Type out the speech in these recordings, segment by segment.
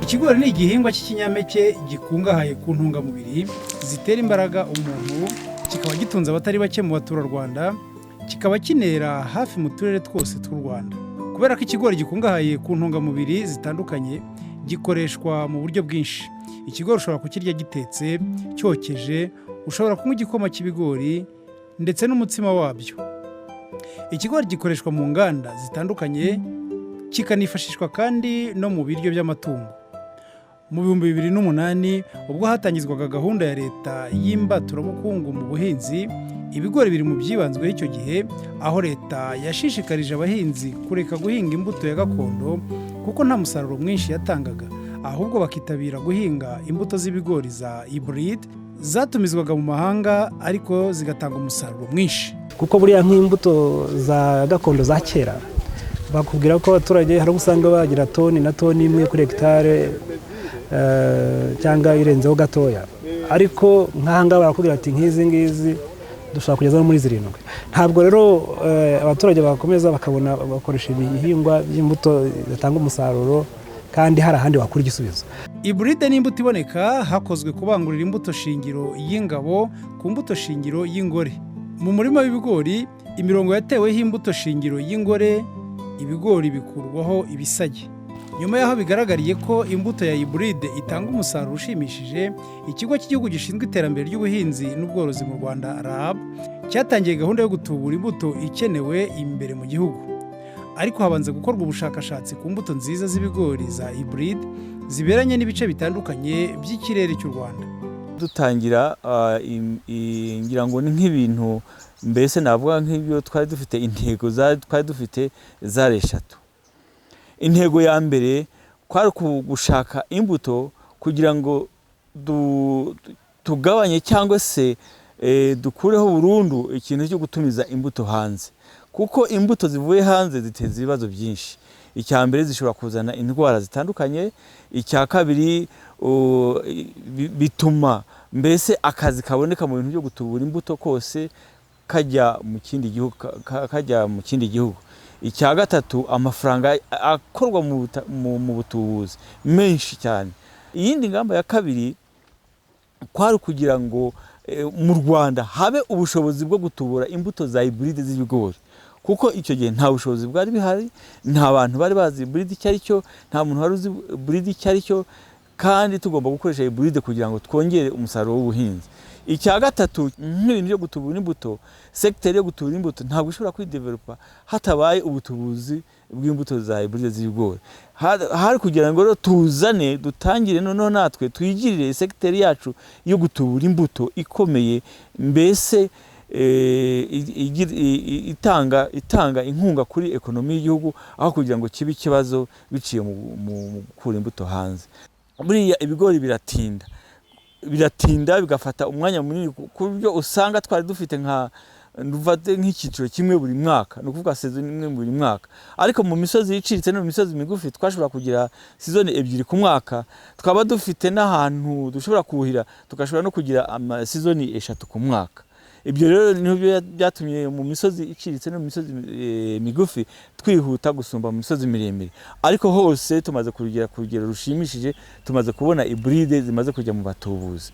Ikigori ni igihingwa cy'ikinyampeke gikungahaye ku ntungamubiri zitera imbaraga umuntu, kikaba gitunze abatari bake mu baturarwanda, kikaba kinera hafi mu turere twose tw'u Rwanda. Kubera ko ikigori gikungahaye ku ntungamubiri zitandukanye, gikoreshwa mu buryo bwinshi. Ikigori ushobora kukirya gitetse, cyokeje, ushobora kunywa igikoma cy'ibigori ndetse n'umutsima wabyo. Ikigori gikoreshwa mu nganda zitandukanye, kikanifashishwa kandi no mu biryo by'amatungo. Mu 2008 ubwo hatangizwaga gahunda ya leta y'imbaturabukungu mu buhinzi, ibigori biri mu byibanzweho icyo gihe, aho leta yashishikarije abahinzi kureka guhinga imbuto ya gakondo kuko nta musaruro mwinshi yatangaga, ahubwo bakitabira guhinga imbuto z'ibigori za hybrid zatumizwaga mu mahanga ariko zigatanga umusaruro mwinshi. Kuko buriya nk'imbuto za gakondo za kera bakubwira ko abaturage hari usanga bagira toni na toni imwe kuri hegitare cyangwa irenzeho gatoya, ariko nk'ahangaha barakubwira ati nk'izi ngizi dushobora kugeza no muri 7. Ntabwo rero abaturage bakomeza bakabona bakoresha ibihingwa by'imbuto zitanga umusaruro kandi hari ahandi wakura igisubizo. Hybrid ni imbuto iboneka hakozwe kubangurira imbuto shingiro y'ingabo ku mbuto shingiro y'ingore. Mu murima w'ibigori, imirongo yateweho imbuto shingiro y'ingore, ibigori bikurwaho ibisage. Nyuma yaho bigaragariye ko imbuto ya hybrid itanga umusaruro ushimishije, ikigo cy'igihugu gishinzwe iterambere ry'ubuhinzi n'ubworozi mu Rwanda RAB cyatangiye gahunda yo gutubura imbuto ikenewe imbere mu gihugu. Ariko habanze gukorwa ubushakashatsi ku mbuto nziza z'ibigori za hybrid ziberanye n'ibice bitandukanye by'ikirere cy'u Rwanda. Dutangira ngira ngo ni nk'ibintu mbese navuga nk'ibyo twari dufite intego twari dufite zari 3. Intego ya mbere kwari gushaka imbuto kugira ngo tugabanye cyangwa se dukureho burundu ikintu cyo gutumiza imbuto hanze, kuko imbuto zivuye hanze ziteza ibibazo byinshi. Icya mbere zishobora kuzana indwara zitandukanye, icya kabiri bituma mbese akazi kaboneka mu bintu byo gutubura imbuto kose kajya mu kindi gihugu. Icya gatatu amafaranga akorwa mu butubuzi menshi cyane. Iyindi ngamba ya kabiri kwari kugira ngo mu Rwanda habe ubushobozi bwo gutubura imbuto za hybrid z'ibigori, kuko icyo gihe nta bushobozi bwari bihari, nta bantu bari bazi hybrid icyo ari cyo, nta muntu wari uzi hybrid icyo ari cyo, kandi tugomba gukoresha hybrid kugira ngo twongere umusaruro w'ubuhinzi. Icya gatatu nk'ibintu byo gutubura imbuto, secteur yo gutubura imbuto ntabwo ishobora kwidevelopa hatabaye ubutubuzi bw'imbuto za hybrid z'ibigori. Hari kugira ngo tuzane dutangire noneho natwe twigirire secteur yacu yo gutubura imbuto ikomeye, mbese itanga inkunga kuri ekonomi y'igihugu, aho kugira ngo kibe ikibazo biciye mu gukura imbuto hanze. Buriya ibigori biratinda bigafata umwanya munini, ku buryo usanga twari dufite nk'icyiciro kimwe buri mwaka, no kuvuga season imwe buri mwaka. Ariko mu misozi iciritse no mu misozi migufi twashobora kugira season 2 ku mwaka, twaba dufite n'ahantu dushobora kuhira, tukashobora no kugira season 3 ku mwaka. Ibyo rero nibyo byatumye mu misozi iciritse no mu misozi migufi twihuta gusumba mu misozi miremire. Ariko hose tumaze kugera rushimishije, tumaze kubona hybrid zimaze kujya mu batubuzi.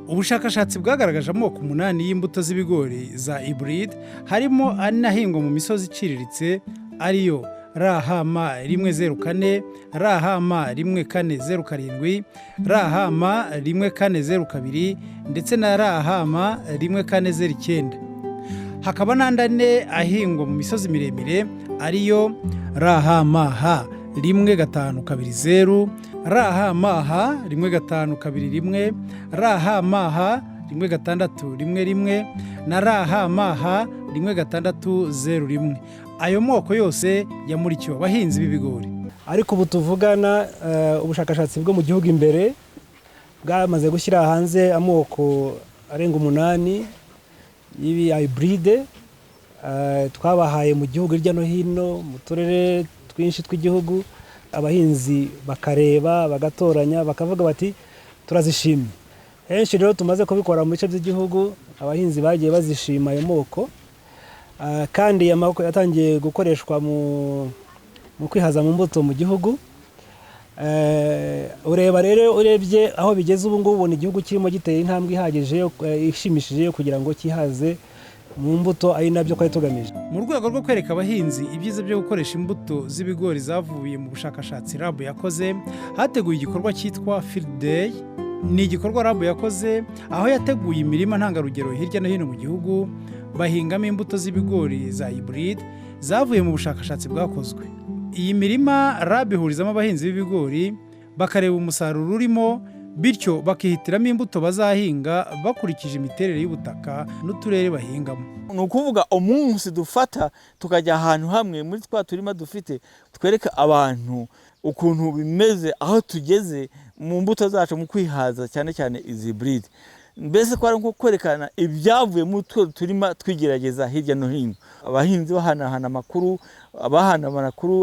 Ubushakashatsi bwagaragaje amoko 8 y'imbuto z'ibigori za hybrid, harimo anahingwa mu misozi iciriritse ariyo rahama 104, rahama 1407, rahama 1402 ndetse na rahama 1409. Hakaba n'andane ahingwa mu misozi miremire ariyo rahama ha 1520, rahama ha 1521, rahama ha 1611 na rahama ha 1601. Ayo moko yose yamurikiwe abahinzi b'ibigori. Ariko ubu tuvugana ubushakashatsi bwo mu gihugu imbere bwamaze gushyira hanze amoko arenga 8 y'ibi hybrid twabahaye mu gihugu hirya no hino mu turere twinshi tw'igihugu. Abahinzi bakareba bagatoranya bakavuga bati turazishimye. Henshi rero tumaze kubikora mu bice by'igihugu, abahinzi bagiye bazishima ayo moko. Kandi amoko yatangiye gukoreshwa mu kwihaza mu mbuto mu gihugu. ureba rero urebye aho bigeze ubu ngubu ni igihugu kirimo gitera intambwe ihagije ishimishije kugira ngo kihaze mu mbuto ari nabyo twari tugamije. Mu rwego rwo kwereka abahinzi ibyiza byo gukoresha imbuto z'ibigori zavuye mu bushakashatsi RAB yakoze, hateguye igikorwa cyitwa Field Day. Ni igikorwa RAB yakoze aho yateguye imirima ntangarugero hirya no hino mu gihugu bahingamo imbuto z'ibigori za hybrid zavuye mu bushakashatsi bwakozwe. Iyi mirima RAB ihurizamo abahinzi b'ibigori bakareba umusaruro urimo, bityo bakihitiramo imbuto bazahinga bakurikije imiterere y'ubutaka n'uturere bahingamo. Ni ukuvuga umunsi dufata tukajya ahantu hamwe muri twa turima dufite, twereka abantu ukuntu bimeze aho tugeze mu mbuto zacu mu kwihaza cyane cyane izi hybrid. Mbese kwari nko kwerekana ibyavuye mu turima twigerageza hirya no hino, abahinzi bahanahana amakuru,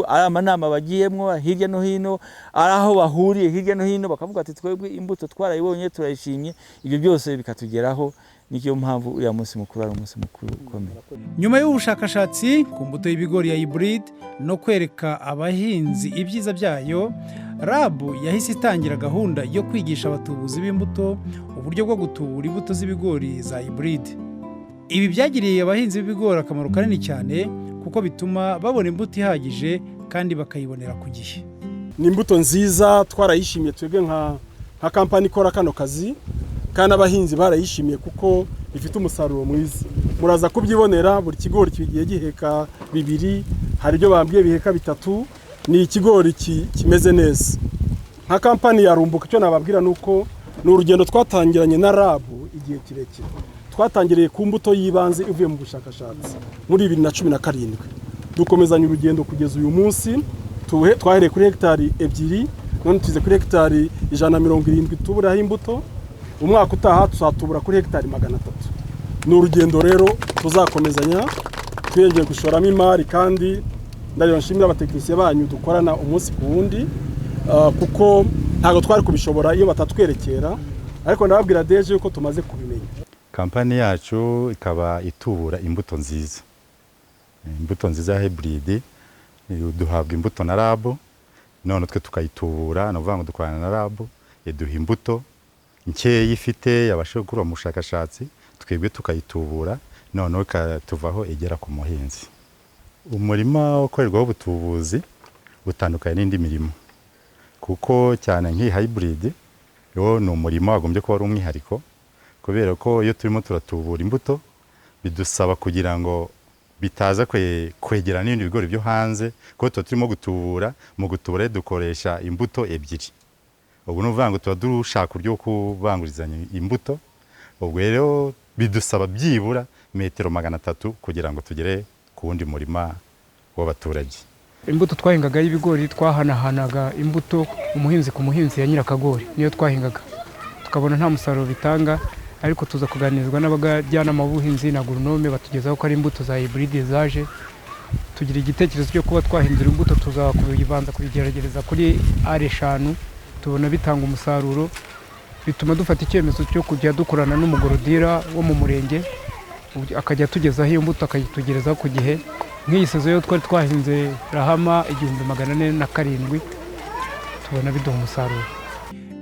ari amanama bagiyemo hirya no hino, ari aho bahuriye hirya no hino bakavuga ati twebwe imbuto twarayibonye turayishimye. Ibyo byose bikatugeraho, niyo mpamvu uriya munsi mukuru ari umunsi mukuru ukomeye. Nyuma y'ubushakashatsi ku mbuto y'ibigori ya hybrid no kwereka abahinzi ibyiza byayo, RAB yahise itangira gahunda yo kwigisha abatubuzi b'imbuto uburyo bwo gutubura imbuto z'ibigori za hybrid. Ibi byagiriye abahinzi b'ibigori akamaro kanini cyane kuko bituma babona imbuto ihagije kandi bakayibonera ku gihe. Ni imbuto nziza twarayishimiye twebwe nka kampani ikora kano kazi, kandi abahinzi barayishimiye kuko ifite umusaruro mwiza. Muraza kubyibonera, buri kigori kigiye giheka 2, hari ibyo bambwiye biheka 3. Ni ikigori kimeze neza. Nka kampani yarumbuka, icyo nababwira nuko ni urugendo twatangiranye na RAB igihe kirekire. Twatangiriye ku mbuto y'ibanze ivuye mu bushakashatsi muri 2017. Dukomezanya urugendo kugeza uyu munsi, twahereye kuri hegitari 2, none tuze kuri hegitari 170 tuburaho imbuto. Umwaka utaha tuzatubura kuri hegitari 300. Ni urugendo rero tuzakomezanya, twiyongeye gushoramo imari, kandi ndariyo nshimira abatekinisiye banyu dukorana umunsi ku wundi, kuko ntago twari kubishobora iyo batatwerekera, ariko ndababwira deje yuko tumaze kubimenya. Kampani yacu ikaba itubura imbuto nziza. Imbuto nziza ya hybrid duhabwa imbuto na RAB, none twe tukayitubura, no vuga ngo dukorana na RAB iduha imbuto nkeye ifite yabashe gukura mu bushakashatsi, twebwe tukayitubura, none ikatuvaho igera ku muhinzi. Umurima ukorerwaho ubutubuzi butandukanye n'indi mirimo, kuko cyane nk'iyi hybrid yo ni umurima wagombye kuba ari umwihariko, kubera ko iyo turimo turatubura imbuto bidusaba kugira ngo bitaza kwegera n'ibindi bigori byo hanze, kuko turimo gutubura, mu gutubura dukoresha imbuto 2. Ubu nuvuga ngo tuba dushaka uburyo kubangurizanya imbuto, ubwo rero bidusaba byibura metero 300 kugira ngo tugere ku wundi murima w'abaturage. Imbuto twahingaga y'ibigori twahanahanaga imbuto umuhinzi ku muhinzi ya nyirakagori, niyo twahingaga tukabona nta musaruro bitanga, ariko tuza kuganirizwa n'abajyanama b'ubuhinzi na agronome batugezaho ko ari imbuto za hybrid zaje. Tugira igitekerezo cyo kuba twahindura imbuto, tuzakubibanza kubigerageza kuri R5, tubona bitanga umusaruro, bituma dufata icyemezo cyo kujya dukorana n'umugorodira wo mu murenge, akajya tugezaho iyo mbuto akayitugerezaho ku gihe. Nk'iyi sezo yo twari twahinze Rahama 1407, tubona biduha umusaruro.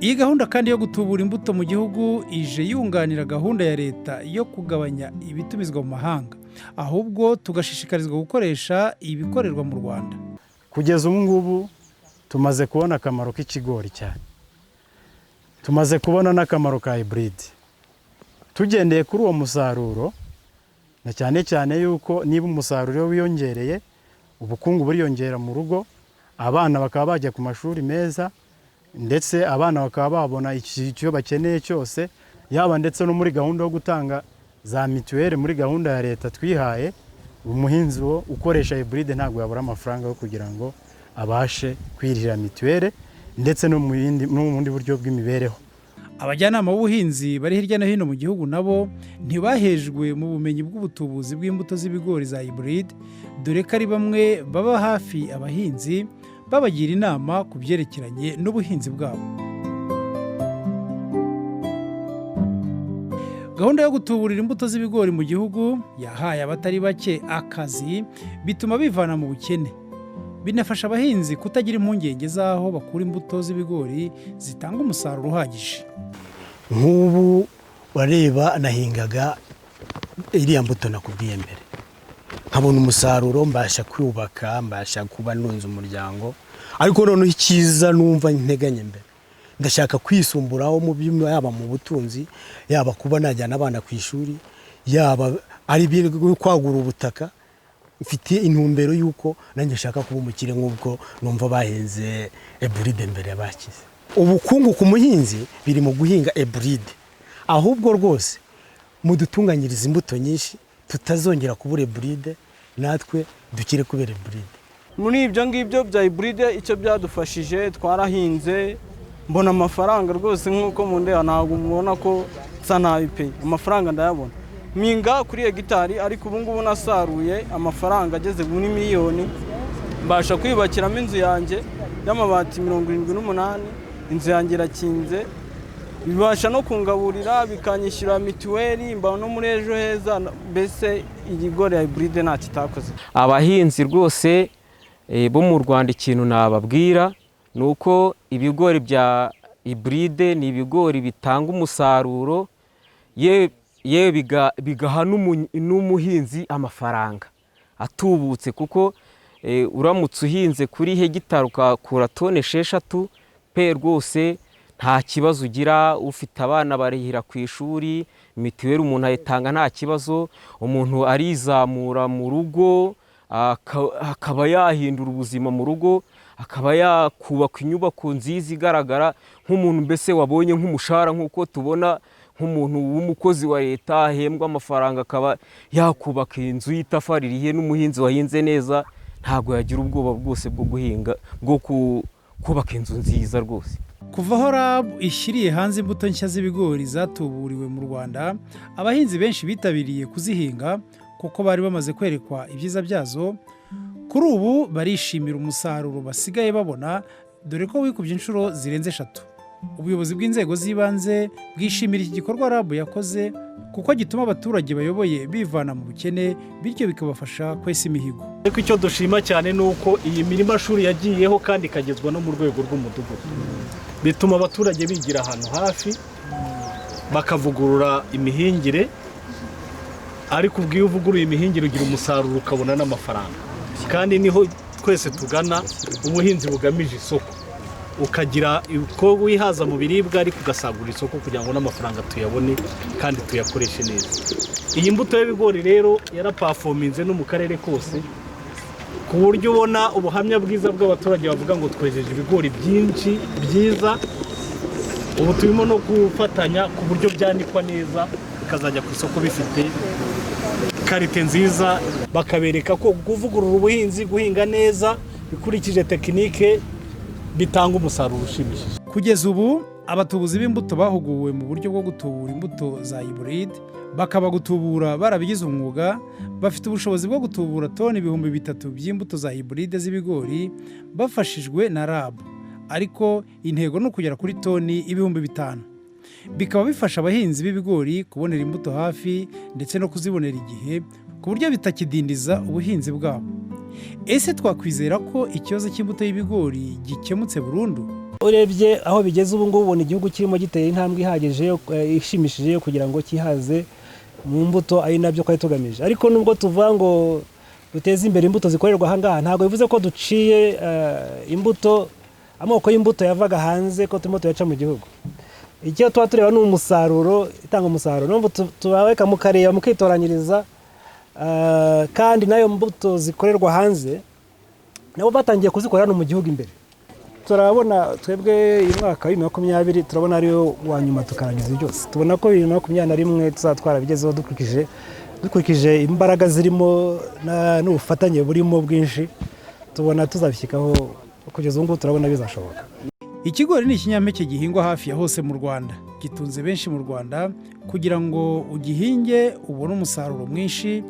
Iyi gahunda kandi yo gutubura imbuto mu gihugu ije yunganira gahunda ya leta yo kugabanya ibitumizwa mu mahanga, ahubwo tugashishikarizwa gukoresha ibikorerwa mu Rwanda. Kugeza ubu ngubu tumaze kubona akamaro k'ikigori cyane, tumaze kubona n'akamaro ka hybrid. Tugendeye kuri uwo musaruro, na cyane cyane yuko niba umusaruro wiyongereye, ubukungu buriyongera mu rugo, abana bakaba bajya ku mashuri meza, ndetse abana bakaba babona icyo bakeneye cyose, yaba ndetse no muri gahunda yo gutanga za mituweli muri gahunda ya leta twihaye. Umuhinzi wo ukoresha hybrid ntabwo yabura amafaranga yo kugira ngo abashe kwirihira mituweli, ndetse no mu bundi buryo bw'imibereho. Abajyanama b'ubuhinzi bari hirya no hino mu gihugu nabo ntibahejwe mu bumenyi bw'ubutubuzi bw'imbuto z'ibigori za hybrid, dore ko ari bamwe baba hafi abahinzi babagira inama ku byerekeranye n'ubuhinzi bwabo. Gahunda yo gutuburira imbuto z'ibigori mu gihugu yahaye abatari bake akazi, bituma bivana mu bukene. binafasha abahinzi kutagira impungenge z'aho bakura imbuto z'ibigori zitanga umusaruro uhagije. Nk'ubu wareba nahingaga iriya mbuto nakubwiye mbere, nkabona umusaruro, mbasha kubaka, mbasha kuba nunze umuryango, ariko noneho icyiza numva nteganye mbere, ndashaka kwisumburaho mu byo, yaba mu butunzi, yaba kuba najyana abana ku ishuri, yaba ari kwagura ubutaka. Mfite intumbero y'uko nanjye nshaka kuba umukire nk'ubwo numva bahenze hybride mbere bakize. Ubukungu ku muhinzi biri mu guhinga hybride, ahubwo rwose mudutunganyiriza imbuto nyinshi tutazongera kubura hybride, natwe dukire kubera hybride. Muri ibyo ngibyo bya hybride icyo byadufashije, twarahinze mbona amafaranga rwose, nk'uko mu ndeba ntabwo mubona ko nsa nabi pe, amafaranga ndayabona. Mpinga kuri hegitari, ariko ubu ngubu nasaruye amafaranga ageze muri miliyoni, mbasha kwiyubakiramo inzu yanjye y'amabati 78, inzu yanjye irakinze, bibasha no kungaburira, bikanyishyura mituweli, mba no muri ejo heza. Mbese igigori hybride nta kitakoze. Abahinzi rwose bo mu Rwanda ikintu nababwira ni uko ibigori bya hybride ni ibigori bitanga umusaruro, ye bigaha n'umuhinzi amafaranga atubutse, kuko uramutse uhinze kuri hegitari ukakura tone 6 pe, rwose nta kibazo ugira. Ufite abana barihira ku ishuri, mituweli umuntu ayitanga nta kibazo, umuntu arizamura mu rugo, akaba yahindura ubuzima mu rugo, akaba yakubaka inyubako nziza igaragara nk'umuntu mbese wabonye nk'umushahara, nk'uko tubona nk'umuntu w'umukozi wa leta ahembwa amafaranga, akaba yakubaka inzu y'itafari rihiye. N'umuhinzi wahinze neza ntabwo yagira ubwoba bwose bwo guhinga, bwo kubaka inzu nziza rwose. Kuva aho RAB ishyiriye hanze imbuto nshya z'ibigori zatuburiwe mu Rwanda, abahinzi benshi bitabiriye kuzihinga kuko bari bamaze kwerekwa ibyiza byazo. Kuri ubu barishimira umusaruro basigaye babona, dore ko wikubye inshuro zirenze 3. Ubuyobozi bw'inzego z'ibanze bwishimira iki gikorwa RAB yakoze kuko gituma abaturage bayoboye bivana mu bukene, bityo bikabafasha kwesa imihigo. Ariko icyo dushima cyane ni uko iyi mirima shuri yagiyeho kandi ikagezwa no mu rwego rw'umudugudu, bituma abaturage bigira ahantu hafi bakavugurura imihingire, ariko ubwiye uvuguruye imihingire ugira umusaruro ukabona n'amafaranga. Kandi niho twese tugana ubuhinzi bugamije isoko, ukagira uko wihaza mu biribwa ariko ugasagura isoko kugira ngo n'amafaranga tuyabone kandi tuyakoreshe neza. Iyi mbuto y'ibigori rero yarapafominze no mu karere kose, ku buryo ubona ubuhamya bwiza bw'abaturage bavuga ngo twejeje ibigori byinshi byiza. Ubu turimo no gufatanya ku buryo byanikwa neza bikazajya ku isoko bifite karite nziza, bakabereka ko kuvugurura ubuhinzi, guhinga neza bikurikije tekinike bitanga umusaruro ushimishije. Kugeza ubu abatubuzi b'imbuto bahuguwe mu buryo bwo gutubura imbuto za hybride, bakaba gutubura barabigize umwuga, bafite ubushobozi bwo gutubura toni 3,000 by'imbuto za hybride z'ibigori bafashijwe na RAB, ariko intego no kugera kuri toni 5,000. Bikaba bifasha abahinzi b'ibigori kubonera imbuto hafi ndetse no kuzibonera igihe, ku buryo bitakidindiza ubuhinzi bwabo. Ese twakwizera ko ikibazo cy'imbuto y'ibigori gikemutse burundu? Urebye aho bigeze ubu ngubu, ubona igihugu kirimo giteye intambwe ihagije ishimishije kugira ngo kihaze mu mbuto, ari nabyo twari tugamije. Ariko nubwo tuvuga ngo duteze imbere imbuto zikorerwa aha ngaha, ntabwo bivuze ko duciye imbuto, amoko y'imbuto yavaga hanze ko turimo tuyaca mu gihugu. Icyo tuba tureba ni umusaruro, itanga umusaruro. N'ubwo tubaweka mukareba mukitoranyiriza, kandi nayo mbuto zikorerwa hanze nabo batangiye kuzikorera no mu gihugu imbere. Turabona twebwe uyu mwaka wa 2020 turabona ariyo wa nyuma tukarangiza byose. Tubona ko 2021 tuzatwara bigezeho dukurikije imbaraga zirimo n'ubufatanye burimo bwinshi, tubona tuzabishyikaho kugeza ubu ngubu turabona bizashoboka. Ikigori ni ikinyampeke gihingwa hafi ya hose mu Rwanda, gitunze benshi mu Rwanda. Kugira ngo ugihinge ubone umusaruro mwinshi,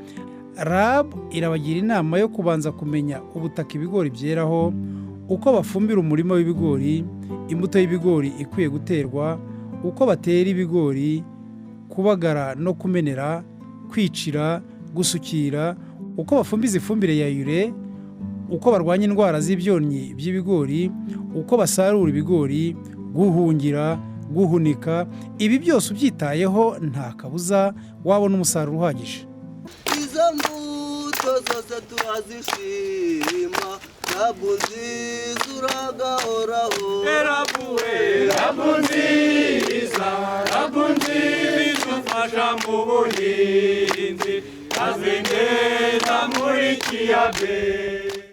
RAB irabagira inama yo kubanza kumenya ubutaka ibigori byeraho, uko bafumbira umurima w'ibigori, imbuto y'ibigori ikwiye guterwa, uko batera ibigori, kubagara no kumenera, kwicira, gusukira, uko bafumbiza ifumbire ya ure, uko barwanya indwara z'ibyonnyi by'ibigori, uko basarura ibigori, guhungira, guhunika. Ibi byose ubyitayeho nta kabuza wabona umusaruro uhagije. Izo mbuto zose turazishima, rabu nziza uragahoraho. Rabu nziza idufasha mu buhinzi, kazi neza muri kiyabe.